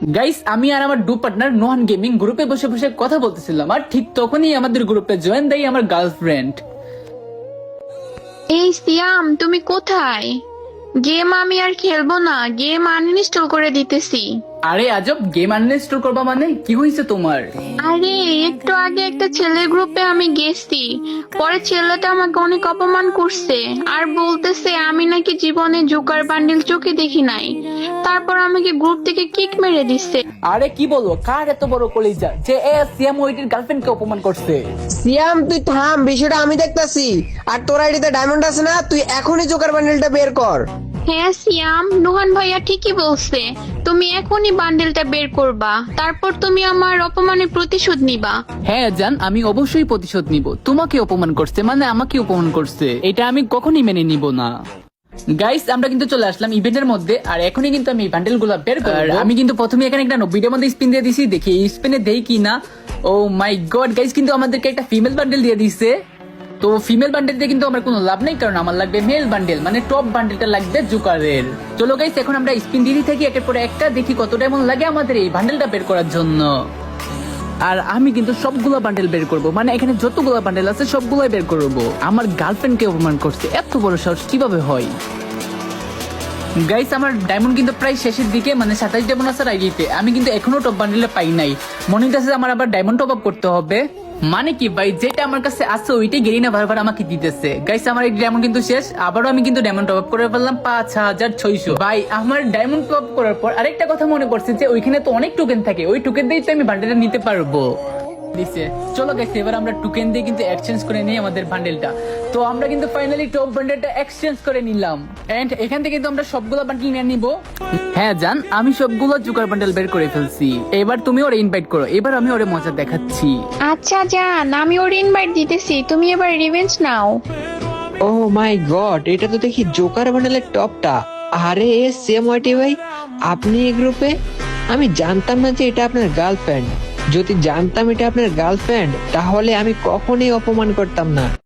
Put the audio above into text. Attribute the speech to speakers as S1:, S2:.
S1: Guys, আমি আর আমার do partner Nohan gaming গ্রুপে বসে বসে কথা বলতেছিলাম, আর ঠিক তখনই আমাদের গ্রুপে জয়েন দেয় আমার গার্লফ্রেন্ড।
S2: এই সিয়াম, তুমি কোথায়? গেম আমি আর খেলবো না, গেম আনইনস্টল করে দিতেছি।
S1: আরে আজব, গেম আনইনস্টল করবা মানে? কি হয়েছে তোমার?
S2: আরে একটু আগে একটা ছেলের গ্রুপে আমি গেছি, পরে ছেলেটা আমাকে অনেক অপমান করছে আর বলতেছে আমি নাকি জীবনে জোকার বান্ডিল চোখে দেখি নাই। তারপর আমাকে গ্রুপ থেকে কিক মেরে দিচ্ছে।
S1: আরে কি বলবো, কার এত বড় কলিজা যে সিএম ওইটির গার্লফ্রেন্ডকে অপমান করছে?
S3: সিয়াম, তুই থাম, বিষয়টা আমি দেখতাছি। আর তোর আইডিতে ডায়মন্ড আছে না? তুই এখনই জোকার বান্ডেলটা বের কর।
S2: হ্যাঁ সিয়াম, নোহান ভাইয়া ঠিকই বলছে, তুমি এখনই বান্ডেলটা বের করবা, তারপর তুমি আমার অপমানের প্রতিশোধ নিবা।
S1: হ্যাঁ জান, আমি অবশ্যই প্রতিশোধ নিব। তোমাকে অপমান করছে মানে আমাকে অপমান করছে, এটা আমি কখনই মেনে নিব না। গাইস, আমরা কিন্তু চলে আসলাম ইভেন্টের মধ্যে, আর এখনই কিন্তু আমি বান্ডেল গুলা বের করব। আর আমি কিন্তু প্রথমে এখানে একটা 90-এর মধ্যে স্পিন দিয়ে দিছি, দেখি এই স্পিনে দেই কি না। ও মাই গড গাইস, কিন্তু আমাদেরকে একটা ফিমেল বান্ডেল দিয়ে দিছে। তো ফিমেল বান্ডেল দিয়ে কিন্তু আমার কোনো লাভ নেই, কারণ আমার লাগবে মেল বান্ডেল, মানে টপ বান্ডেলটা লাগবে জোকারের। চলো গাইস, এখন আমরা স্পিন দিয়ে থাকি একের পর একটা, দেখি কতটা এমন লাগে আমাদের এই বান্ডেলটা বের করার জন্য। আর আমি কিন্তু সবগুলো বান্ডেল বের করব, মানে এখানে যতগুলো বান্ডেল আছে সবগুলোই বের করব। আমার গার্লফ্রেন্ডকে অপমান করছে, এত বড় সাহস কিভাবে হয়? গাইস, আমার ডায়মন্ড কিন্তু প্রায় শেষের দিকে, মানে 27 ডায়মন্ড আছে আইডিতে। আমি কিন্তু এখনো টপ বান্ডেলে পাই নাই, মনে হচ্ছে আমার আবার ডায়মন্ড টপ আপ করতে হবে। মানে কি ভাই, যেটা আমার কাছে আছে ওইটাই গেরিনা বারবার আমাকে দিতেছে। গাইস, আমার এই ডায়মন্ড কিন্তু শেষ, আবারও আমি কিন্তু ডায়মন্ড টপ আপ করে ফেললাম 5600। ভাই, আমার ডায়মন্ড টপ আপ করার পর আরেকটা কথা মনে পড়ছে যে ওইখানে তো অনেক টোকেন থাকে, ওই টোকেন দিয়েই তো আমি বান্ডেলটা নিতে পারবো। দিছে। চলো গাইস, এবার আমরা টোকেন দিয়ে কিন্তু এক্সচেঞ্জ করে নিই আমাদের বান্ডেলটা। তো আমরা কিন্তু ফাইনালি টপ বান্ডেলটা এক্সচেঞ্জ করে নিলাম, এন্ড এখান থেকে কিন্তু আমরা সবগুলো বান্ডেল নিয়ে নিব। হ্যাঁ জান, আমি সবগুলো জোকার বান্ডেল বের করে ফেলছি। এবার তুমি ওরে ইনভাইট করো, এবার আমি ওরে মজা দেখাচ্ছি।
S2: আচ্ছা জান, আমি ওর ইনভাইট দিতেছি, তুমি এবার রিভেঞ্জ নাও।
S3: ও মাই গড, এটা তো দেখি জোকার বান্ডেলের টপটা। আরে সিএম ওয়াইটি ভাই, আপনি এই গ্রুপে? আমি জানতাম না যে এটা আপনার গার্লফ্রেন্ড। যদি জানতাম এটা আপনার গার্লফ্রেন্ড, তাহলে আমি কখনোই অপমান করতাম না।